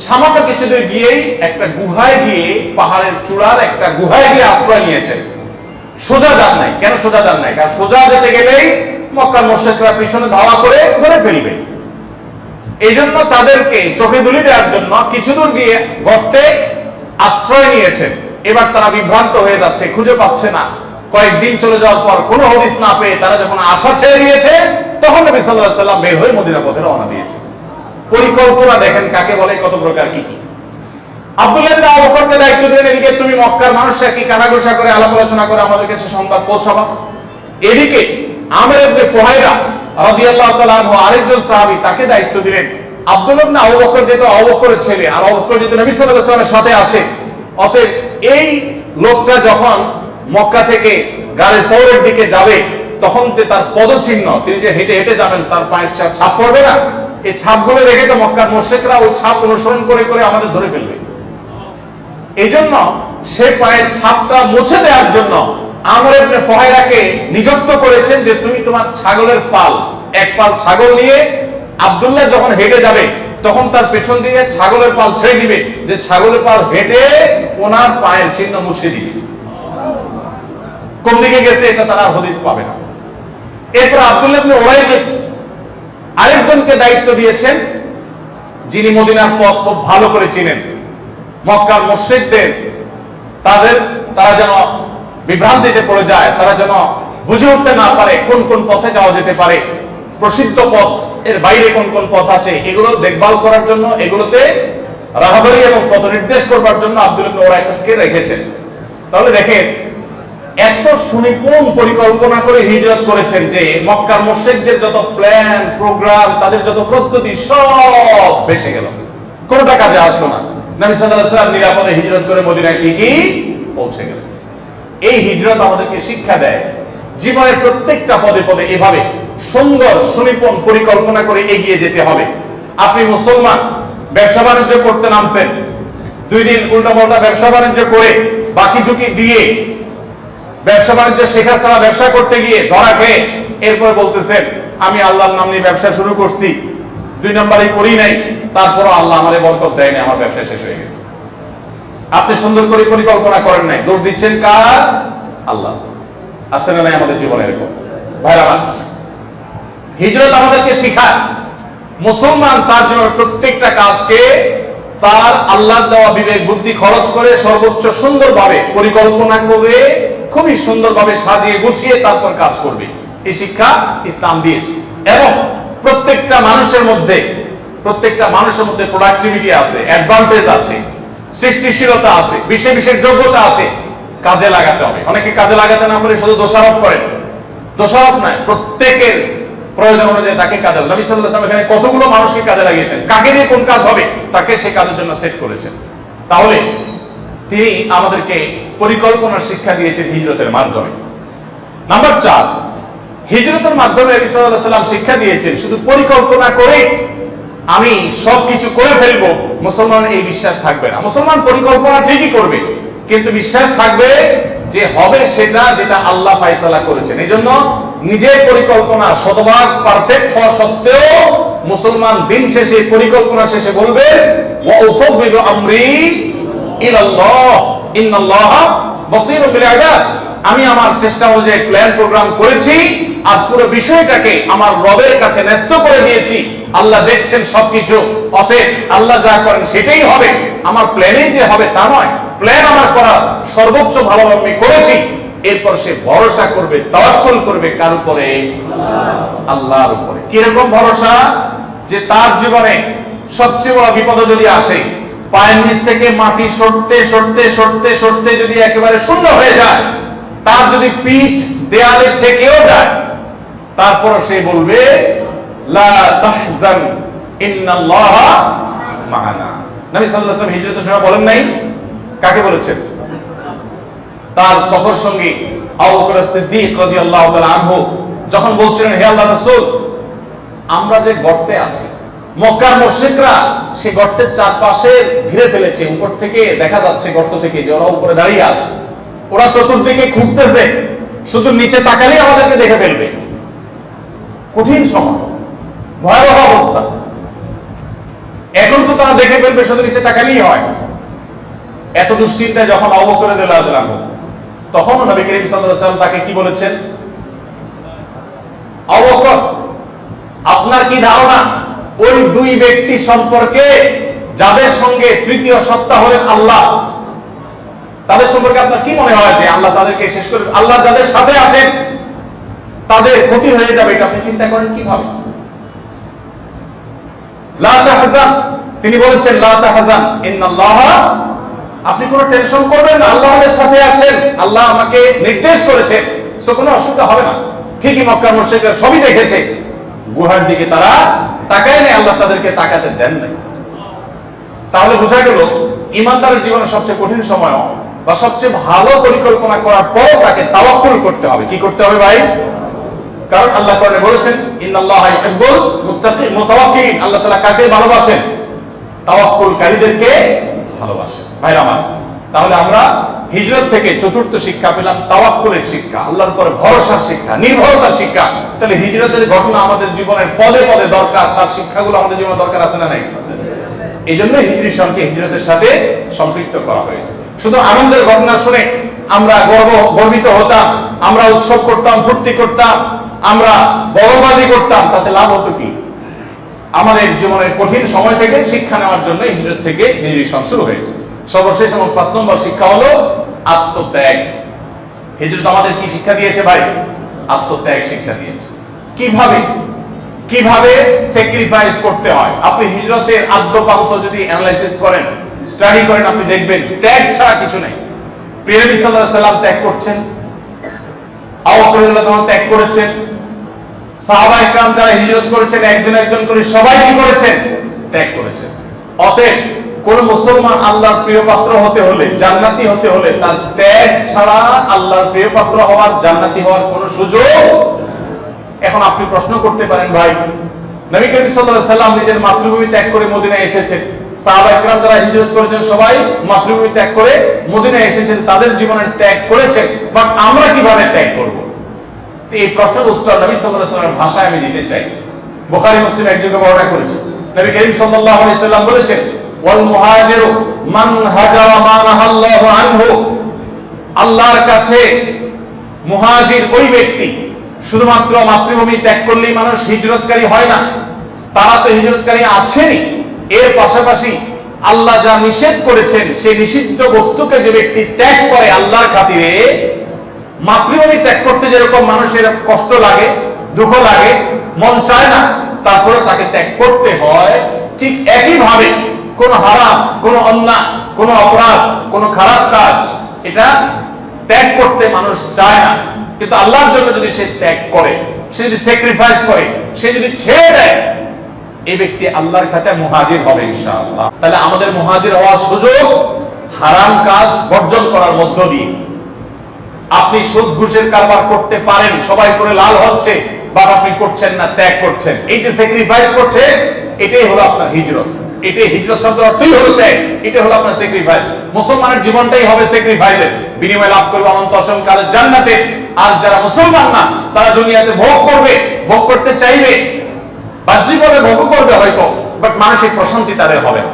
সামান্য কিছু দূর গিয়েই একটা গুহায় গিয়ে, পাহাড়ের চূড়ার একটা গুহায় গিয়ে আশ্রয় নিয়েছেন। সোজা যান নাই। কেন সোজা যান নাই? কারণ সোজা যেতে গেলেই মক্কার মুশরিকরা পিছনে ধাওয়া করে ধরে ফেলবে। এই জন্য তাদেরকে চোখে ধুলি দেওয়ার জন্য কিছু দূর গিয়ে গর্তে আশ্রয় নিয়েছেন। এবার তারা বিভ্রান্ত হয়ে যাচ্ছে, খুঁজে পাচ্ছে না। কয়েকদিন চলে যাওয়ার পর কোনো হদিস না পেয়ে তারা যখন আশা ছেড়ে দিয়েছে, তখন নবী সাল্লাল্লাহু আলাইহি সাল্লাম বের হয়ে মদিনা পথে রওনা দিয়েছে। পরিকল্পনা দেখেন কাকে বলে, কত প্রকার কি কি। আব্দুল্লাহ ইবনে আবু বকরকে দায়িত্ব দিলেন, এদিকে তুমি মক্কার মানুষরা কি কানাঘুষা করে, আলাপ আলোচনা করে আমাদের কাছে সংবাদ পৌঁছাবা। এদিকে আমির ইবনে ফুহাইরা রাদিয়াল্লাহু তাআলা আনহু, আরেকজন সাহাবী, তাকে দায়িত্ব দিলেন আব্দুল্লাহ ইবনে আবু বকর যেহেতু আবু বকরের ছেলে, আর আবু বকর যেহেতু নবী সাল্লাল্লাহু আলাইহি সাল্লামের সাথে আছে, অতএব এই লোকটা যখন মক্কা থেকে গারে সৌরের দিকে যাবে, তখন যে তার পদচিহ্ন, তিনি যে হেঁটে হেঁটে যাবেন, তার পায়ের ছাপ পড়বে না, এই ছাপগুলো দেখে তো মক্কার মুশরিকরা ওই ছাপ অনুসরণ করে করে আমাদের ধরে ফেলবে। এই জন্য সে পায়ের ছাপটা মুছে দেওয়ার জন্য আমর ইবনে ফুহাইরাকে নিযুক্ত করেছেন যে তুমি তোমার ছাগলের পাল, এক পাল ছাগল নিয়ে আব্দুল্লাহ যখন হেঁটে যাবে, তখন তার পেছন দিয়ে ছাগলের পাল ছেড়ে দিবে, যে ছাগলের পাল হেঁটে ওনার পায়ের চিহ্ন মুছে দিবে। কোন দিকে গেছে এটা তারা হদিস পাবে না। এরপর আব্দুল্লাহ ইবনে উরাইকিত আরেকজনকে দায়িত্ব দিয়েছেন যিনি মদিনার পথ খুব ভালো করে চিনেন। মক্কার মুশরিকদের তারা যেন বিভ্রান্তিতে পড়ে যায়, তারা যেন বুঝে উঠতে না পারে কোন কোন পথে যাওয়া যেতে পারে, প্রসিদ্ধ পথ এর বাইরে কোন কোন পথ আছে, এগুলো দেখভাল করার জন্য, এগুলোতে রাহবরি এবং পথ নির্দেশ করবার জন্য আব্দুল ইবনে উরাইকাকে রেখেছেন। তাহলে দেখেন এত সুনিপুণ পরিকল্পনা করে হিজরত করেছেন যে মক্কার মুশরিকদের যত প্ল্যান প্রোগ্রাম, তাদের যত প্রস্তুতি সব ভেসে গেল, কোনটা কাজে আসলো না। নবী সাল্লাল্লাহু আলাইহি ওয়াসাল্লাম নিরাপদে হিজরত করে মদিনায় ঠিকই পৌঁছে গেলেন। এই হিজরত আমাদেরকে শিক্ষা দেয় জীবনের প্রত্যেকটা পদে পদে এভাবে সুন্দর সুনিপুণ পরিকল্পনা করে এগিয়ে যেতে হবে। আপনি মুসলমান, ব্যবসা বাণিজ্য করতে নামছেন, 2 দিন উল্টাপাল্টা ব্যবসা বাণিজ্য করে বাকি ঝুঁকি দিয়ে ব্যবসা বাণিজ্য শেখা ছাড়া ব্যবসা করতে গিয়ে ধরা খেয়ে এরপর বলতেছেন আমি আল্লাহর নাম নিয়ে ব্যবসা শুরু করছি, 2 নম্বরে করি নাই, তারপরও আল্লাহ আমারে বরকত দেয় না, আমার ব্যবসা শেষ হয়ে গেছে। আপনি সুন্দর করে পরিকল্পনা করেন নাই, দোষ দিচ্ছেন কার? আল্লাহ। আছে না নাই আমাদের জীবনে এরকম? ভাইরা আমার, হিজরত আমাদেরকে শেখায় মুসলমান তার জীবনের প্রত্যেকটা কাজকে তার আল্লাহর দেওয়া বিবেক বুদ্ধি খরচ করে সর্বোচ্চ সুন্দরভাবে পরিকল্পনা করে খুবই সুন্দরভাবে সাজিয়ে গুছিয়ে তারপর কাজ করবে। এই শিক্ষা ইসলাম দিয়েছে। এবং প্রত্যেকটা মানুষের মধ্যে প্রোডাক্টিভিটি আছে, অ্যাডভান্টেজ আছে, সৃষ্টিশীলতা আছে, বিশেষ যোগ্যতা আছে, কাজে লাগাতে হবে। অনেকে কাজে লাগাতে না পারে শুধু দোষারোপ করেন। দোষারোপ নয়, প্রত্যেকের প্রয়োজন অনুযায়ী তাকে কাজে। নবী সাল্লাল্লাহু আলাইহি ওয়াসাল্লাম এখানে কতগুলো মানুষকে কাজে লাগিয়েছেন, কাকে দিয়ে কোন কাজ হবে তাকে সেই কাজের জন্য সেট করেছেন। তাহলে তিনি আমাদেরকে পরিকল্পনার শিক্ষা দিয়েছেন হিজরতের মাধ্যমে। নাম্বার 4, হিজরতের মাধ্যমে নবী সাল্লাল্লাহু আলাইহি ওয়াসাল্লাম শিক্ষা দিয়েছেন শুধু পরিকল্পনা করে আমি সবকিছু করে ফেলবো, মুসলমানের এই বিশ্বাস থাকবে না। মুসলমান পরিকল্পনা ঠিকই করবে, কিন্তু বিশ্বাস থাকবে যে হবে সেটা যেটা আল্লাহ ফয়সালা করেছেন। এজন্য নিজের পরিকল্পনা শতভাগ পারফেক্ট হওয়া সত্ত্বেও মুসলমান দিন শেষে পরিকল্পনা শেষে বলবে ওয়া উফাউযিদু আমরি ইলাল্লাহ ইন্নাল্লাহা বাসীরুম বিল ইবাদ। আমি আমার চেষ্টা অনুযায়ী প্ল্যান প্রোগ্রাম করেছি আর পুরো বিষয়টাকে আমার রবের কাছে ন্যস্ত করে দিয়েছি। আল্লাহ দেখছেন সবকিছু, অতএব আল্লাহ যা করেন সেটাই হবে, আমার প্ল্যানেই যে হবে তা নয়, প্ল্যান আমার করা সর্বোচ্চ ভালোভাবে আমি করেছি। এরপর সে ভরসা করবে, তাওয়াক্কুল করবে কার উপরে? আল্লাহর উপরে। কিরকম ভরসা? যে তার জীবনে সবচেয়ে বড় বিপদ যদি আসে, পায়ের নিচ থেকে মাটি সরতে সরতে সরতে সরতে যদি একেবারে শূন্য হয়ে যায়, তার যদি পিঠ দেয়ালে ঠেকেও যায়, তারপর সে বলবে লা তাহজান ইন্নাল্লাহা মা'ানা। নবী সাল্লাল্লাহু আলাইহি ওয়াসাল্লাম হিজরতের সময় বলেন নাই? কাকে বলেছেন? তার সফর সঙ্গী আবু বকর সিদ্দিক রাদিয়াল্লাহু তাআলা আনহু যখন বলছিলেন হে আল্লাহর রাসূল, আমরা যে গর্তে আছি, মক্কার মুশরিকরা সেই গর্তের চারপাশে ঘিরে ফেলেছে, উপর থেকে দেখা যাচ্ছে গর্ত থেকে যে ওরা উপরে দাঁড়িয়ে আছে, ওরা চতুর্দিকে খুঁজতেছে, শুধু নিচে তাকালেই আমাদেরকে দেখে ফেলবে। কঠিন সময়, ভয়াবহ অবস্থা। এখন তো তারা দেখে ফেলবে শুধু নিচে তাকালেই হয়। এত দুশ্চিন্তায় যখন আবু বকর রাদিয়াল্লাহু আনহু, তখন নবী করিম সাল্লাল্লাহু আলাইহি ওয়াসাল্লাম তাকে কি বলেছেন? আবু বকর, আপনার কি ধারণা ওই 2 ব্যক্তি সম্পর্কে যাদের সঙ্গে তৃতীয় সত্তা হলেন আল্লাহ, তাদের সম্পর্কে আপনার কি মনে হয় যে আল্লাহ তাদেরকে শেষ করে, আল্লাহ যাদের সাথে আছেন তাদের ক্ষতি হয়ে যাবে, এটা আপনি চিন্তা করেন কিভাবে? লা তাহজান, তিনি বলেছেন লা তাহজান ইন্নাল্লাহা, আপনি কোনো টেনশন করবেন না, আল্লাহ আমাদের সাথে আছেন, আল্লাহ আমাকে নির্দেশ করেছেন, সো কোনো অসুবিধা হবে না। ঠিকই মক্কার মুশরিকরা সবই দেখেছে, গুহার দিকে তারা তাকায় নাই, আল্লাহ তাদেরকে তাকাতে দেন নাই। তাহলে বোঝা গেল ইমানদারের জীবনের সবচেয়ে কঠিন সময় বা সবচেয়ে ভালো পরিকল্পনা করার পর তাকে তাওয়াক্কুল করতে হবে। কি করতে হবে ভাই? কারণ আল্লাহ কোরআনে বলেছেন ইন্নাল্লাহা ইউহিব্বুল মুতাওয়াক্কিলিন, আল্লাহ তাআলা কাকে ভালোবাসেন? তাওয়াক্কুলকারীদেরকে ভালোবাসেন। ভাইরা আমার, তাহলে আমরা হিজরত থেকে চতুর্থ শিক্ষা পেলাম তাওয়াক্কুলের শিক্ষা, আল্লাহর উপর ভরসার শিক্ষা, নির্ভরতার শিক্ষা। তাহলে হিজরতের ঘটনা আমাদের জীবনের পদে পদে দরকার, তার শিক্ষাগুলো আমাদের জীবনে দরকার আছে না নাই? এই জন্য হিজরি সনকে হিজরতের সাথে সম্পৃক্ত করা হয়েছে। শুধু আনন্দের ঘটনা শুনে আমরা গর্বিত হতাম, আমরা উৎসব করতাম, ফুর্তি করতাম, আমরা বড়বাজি করতাম, তাতে লাভ হতো কি? আমাদের জীবনের কঠিন সময় থেকে শিক্ষা নেওয়ার জন্য হিজরত থেকে হিজরি সন শুরু হয়েছে। সর্বশেষ এবং 5 নম্বর শিক্ষা হলো আত্মত্যাগ। হিজরত আমাদের কি শিক্ষা দিয়েছে ভাই? আত্মত্যাগ শিক্ষা দিয়েছে। কিভাবে স্যাক্রিফাইস করতে হয়। আপনি হিজরতের আদ্যপান্ত যদি অ্যানালাইসিস করেন, স্টাডি করেন, আপনি দেখবেন ত্যাগ ছাড়া কিছু নেই। প্রিয় নবী সাল্লাল্লাহু আলাইহি সাল্লাম ত্যাগ করছেন, আবু বকর রাদিয়াল্লাহু আনহু ত্যাগ করেছেন, সাহাবায়ে কেরাম যারা হিজরত করেছেন একজন একজন করে সবাই কি করেছেন? ত্যাগ করেছেন। অতএব কোন মুসলমান আল্লাহর প্রিয় পাত্র হতে হলে, জান্নাতি হতে হলে তার ত্যাগ ছাড়া আল্লাহর প্রিয় পাত্র হওয়ার, জান্নাতি হওয়ার কোনো সুযোগ। এখন আপনি প্রশ্ন করতে পারেন, ভাই নবী করিম সাল্লাল্লাহু আলাইহি সাল্লাম নিজের মাতৃভূমি ত্যাগ করে মদিনায় এসেছেন, সাহাবায়ে কেরাম যারা হিজরত করেছেন সবাই মাতৃভূমি ত্যাগ করে মদিনায় এসেছেন, তাদের জীবনের ত্যাগ করেছেন, বাট আমরা কিভাবে ত্যাগ করব? এই প্রশ্নের উত্তর নবী সাল্লাল্লাহু আলাইহি সাল্লামের ভাষায় আমি দিতে চাই। বুখারী মুসলিম এক জায়গায় বর্ণনা করেছে, নবী করিম সাল্লাল্লাহু আলাইহি সাল্লাম বলেছেন, ওয়াল মুহাজিরু মান হাজারা মা নাহাল্লাহু আনহু। আল্লাহর কাছে মুহাজির ওই ব্যক্তি, শুধুমাত্র মাতৃভূমি ত্যাগ করলেই মানুষ হিজরতকারী হয় না, তারা তো হিজরতকারী আছেনই, এর পাশাপাশি আল্লাহ যা নিষেধ করেছেন সেই নিষিদ্ধ বস্তুকে যে ব্যক্তি ত্যাগ করে আল্লাহর খাতিরে, মাতৃভূমি ত্যাগ করতে যেরকম মানুষের কষ্ট লাগে, দুঃখ লাগে, মন চায় না, তারপরে তাকে ত্যাগ করতে হয়, ঠিক একইভাবে কোন হারাম, কোন অন্যায়, কোন অপরাধ, কোন খারাপ কাজ এটা ত্যাগ করতে মানুষ চায় না, কিন্তু আল্লাহর জন্য যদি সে ত্যাগ করে, সে যদি স্যাক্রিফাইস করে, সে যদি ছেড়ে দেয়, এই ব্যক্তি আল্লাহর খাতায় মুহাজির হবে ইনশাআল্লাহ। তাহলে আমাদের মুহাজির হওয়ার সুযোগ হারাম কাজ বর্জন করার মধ্য দিয়ে। আপনি সুদ ঘুষের কারবার করতে পারেন, সবাই করে লাল হচ্ছে, বা আপনি করছেন না, ত্যাগ করছেন, এই যে স্যাক্রিফাইস করছেন, এটাই হলো আপনার হিজরত। এটাই হিজরত শব্দের অর্থই হলো ত্যাগ, এটা হলো আপনার স্যাক্রিফাইস। মুসলমানের জীবনটাই হবে স্যাক্রিফাইসের, বিনিময় লাভ করবে অনন্ত অসীম কালের জান্নাতে। আর যারা মুসলমান না, তারা দুনিয়াতে ভোগ করবে, ভোগ করতে চাইবে, বাহ্যিকভাবে ভোগ করবে হয়তো, বাট মানসিক প্রশান্তি তাদের হবে না।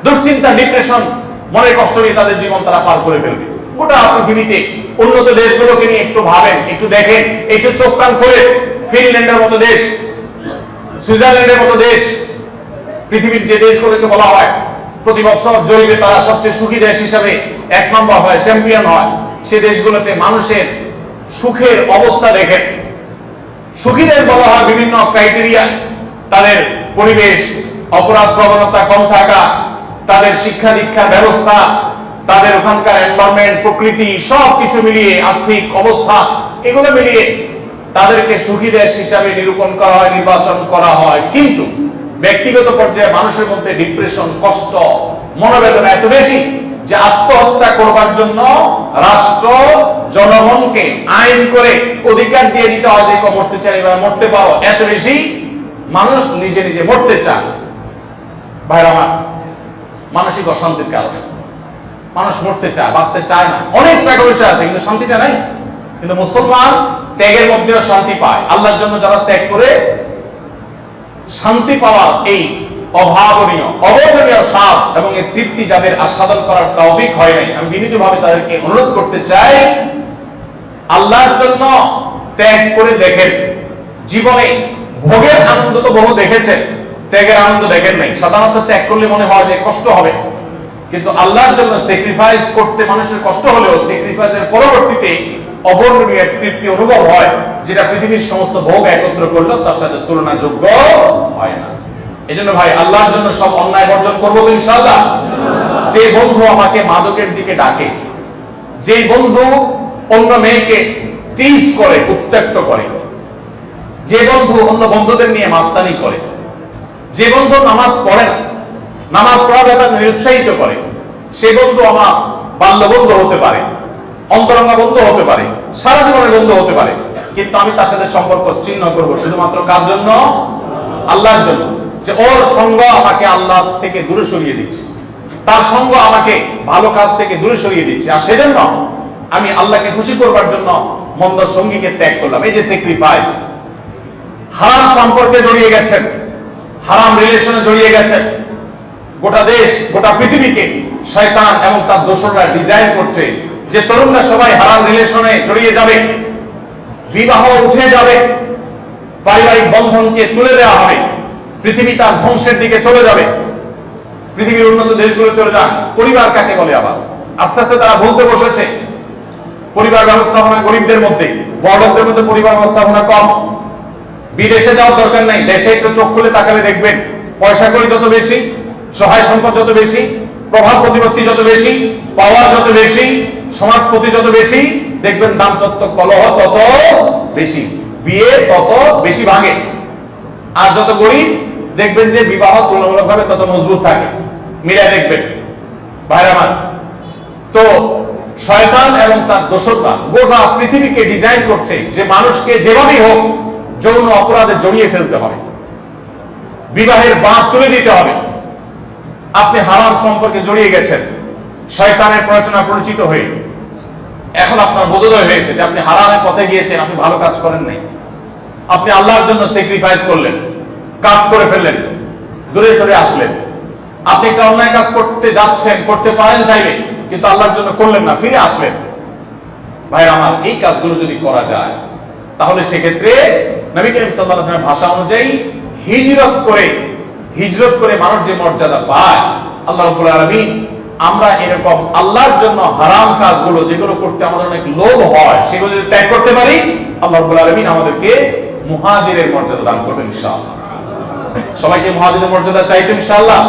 দুশ্চিন্তা, ডিপ্রেশন, মনের কষ্ট নিয়ে তাদের জীবন তারা পার করে ফেলবে। গোটা পৃথিবীতে উন্নত দেশগুলোকে নিয়ে একটু ভাবেন, একটু দেখেন, একটু চোখ কান খোলে। ফিনল্যান্ডের মতো দেশ, সুইজারল্যান্ডের মতো দেশ, পৃথিবীর যে দেশগুলোকে বলা হয় প্রতি বছর জরিপে তারা সবচেয়ে সুখী দেশ হিসাবে 1 নম্বর হয়, চ্যাম্পিয়ন হয়, সে দেশগুলোতে মানুষের সুখের অবস্থা দেখেন। সুখী দেশ বলা হয় বিভিন্ন ক্রাইটেরিয়া, তাদের পরিবেশ, অপরাধ প্রবণতা কম থাকা, তাদের শিক্ষা দীক্ষার ব্যবস্থা, তাদের ওখানকার এনভায়রনমেন্ট, প্রকৃতি, সবকিছু মিলিয়ে, আর্থিক অবস্থা, এগুলো মিলিয়ে তাদেরকে সুখী দেশ হিসাবে নিরূপণ করা হয়, নির্বাচন করা হয়। কিন্তু ব্যক্তিগত পর্যায়ে মানুষের মধ্যে ডিপ্রেশন, কষ্ট, মনোবেদনা এত বেশি যে আত্মহত্যা করবার জন্য রাষ্ট্র জনগণকে আইন করে অধিকার দিয়ে দিতে হয় যে কেউ মরতে চাই বা মরতে পারো, এত বেশি মানুষ নিজে নিজে মরতে চায়। ভাইরা আমার, মানসিক অশান্তির কারণে মানুষ মরতে চায়, বাঁচতে চায় না। অনেক টাকা পয়সা আছে কিন্তু শান্তিটা নাই। কিন্তু মুসলমান ত্যাগের মধ্যেও শান্তি পায়। আল্লাহর জন্য যারা ত্যাগ করে শান্তি পাওয়ার এই অভাবনীয় স্বাদ এবং এই তৃপ্তি যাদের আস্বাদন করার তৌফিক হয় নাই, আমি বিনীতভাবে তাদেরকে অনুরোধ করতে চাই, আল্লাহর জন্য ত্যাগ করে দেখেন। জীবনে ভোগের আনন্দ তো বহু দেখেছেন, ত্যাগের আনন্দ দেখেন নাই। সাধারণত ত্যাগ করলে মনে হয় যে কষ্ট হবে, কিন্তু আল্লাহর জন্য স্যাক্রিফাইস করতে মানুষের কষ্ট হলেও স্যাক্রিফাইসের পরবর্তীতে অবর্ণনীয় তৃপ্তি অনুভব হয়, যেটা পৃথিবীর সমস্ত ভোগ একত্র করলেও তার সাথে তুলনাযোগ্য হয় না। এজন্য ভাই, আল্লাহর জন্য সব অন্যায় বর্জন করবো তো ইনশাআল্লাহ। যে বন্ধু আমাকে মাদকের দিকে ডাকে, যে বন্ধু অন্য মেয়েকে টিজ করে, উত্ত্যক্ত করে, যে বন্ধু অন্য বন্ধুদের নিয়ে মাস্তানি করে, যে বন্ধু নামাজ পড়ে না, নামাজ পড়ার ব্যাপারে নিরুৎসাহিত করে, সে বন্ধু আমার বাল্য বন্ধু হতে পারে, অন্তরঙ্গ বন্ধু হতে পারে, সারা জীবনের বন্ধু হতে পারে, কিন্তু আমি তার সাথে সম্পর্ক ছিন্ন করব শুধুমাত্র কার জন্য? আল্লাহর জন্য। যে ওর সঙ্গ আমাকে আল্লাহ থেকে দূরে সরিয়ে দিচ্ছে, তার সঙ্গ আমাকে ভালো কাজ থেকে দূরে সরিয়ে দিচ্ছে, আর সেজন্য আমি আল্লাহকে খুশি করবার জন্য মন্দ সঙ্গীকে ত্যাগ করলাম। এই যে স্যাক্রিফাইস। হারাম সম্পর্কে জড়িয়ে গেছেন, হারাম রিলেশনে জড়িয়ে গেছেন, গোটা দেশ, গোটা পৃথিবীকে শয়তান এবং তার দোসররা ডিজাইন করছে যে তরুণরা সবাই হারাম রিলেশনে জড়িয়ে যাবে, বিবাহ উঠে যাবে, পারিবারিক বন্ধনকে তুলে দেওয়া হবে, পৃথিবী তার ধ্বংসের দিকে চলে যাবে। পৃথিবীর উন্নত দেশগুলো চলে যান। পরিবার কাকে বলে? আবার আস্তে আস্তে তারা ভুলতে বসেছে। পরিবার ব্যবস্থাপনা গরিবদের মধ্যে, বড়লোকদের মধ্যে পরিবার ব্যবস্থাপনা কম। বিদেশে যাওয়ার দরকার নাই, দেশে একটু চোখ খুলে তাকালে দেখবেন পয়সা কড়ি যত বেশি, সহায় সম্পদ যত বেশি, প্রভাব প্রতিপত্তি যত বেশি, পাওয়ার যত বেশি, সমাজপতি যত বেশি, দেখবেন দাম্পত্য কলহ তত বেশি, বিয়ে তত বেশি ভাঙে। আর যত গরিব দেখবেন যে বিবাহ তুলনামূলকভাবে তত মজবুত থাকে। মিলায় দেখবেন ভাইরা আমার। তো শয়তান এবং তার দোসররা গোটা পৃথিবীকে ডিজাইন করছে যে মানুষকে যেভাবেই হোক যৌন অপরাধে জড়িয়ে ফেলতে হবে, বিবাহের বাঁধ তুলে দিতে হবে। আপনি হারাম সম্পর্কে জড়িয়ে গেছেন, শয়তানের প্ররোচনা পরিচিত হয়ে এখন আপনার বোধোদয় হয়েছে যে আপনি হারামের পথে গিয়েছেন, আপনি ভালো কাজ করেন নাই। আপনি আল্লাহর জন্য স্যাক্রিফাইস করলেন, কাজ করে ফেললেন, দূরে সরে আসলেন। আপনি একটা অন্যায় কাজ করতে যাচ্ছেন, করতে পারেন চাইলে, কিন্তু আল্লাহর জন্য করলেন না, ফিরে আসলেন। ভাই আমার, এই কাজগুলো যদি করা যায় তাহলে সেক্ষেত্রে নবী করিম সাল্লাল্লাহু আলাইহি ওয়াসাল্লামের ভাষা অনুযায়ী হিজরত করে মানুষ যে মর্যাদা পায়, আল্লাহ রাব্বুল আলামিন আমরা এরকম আল্লাহর জন্য হারাম কাজগুলো যেগুলো করতে আমাদের অনেক লোভ হয় সেগুলো যদি ত্যাগ করতে পারি, আল্লাহ রাব্বুল আলামিন আমাদেরকে মুহাজিরের মর্যাদা দান করবেন ইনশাআল্লাহ। সবাইকে মুহাজিরের মর্যাদা চাইতো ইনশাআল্লাহ।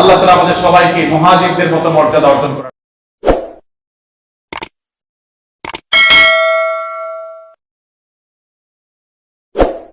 আল্লাহ তাআলা আমাদের সবাইকে মুহাজিরদের মতো মর্যাদা অর্জন করেন।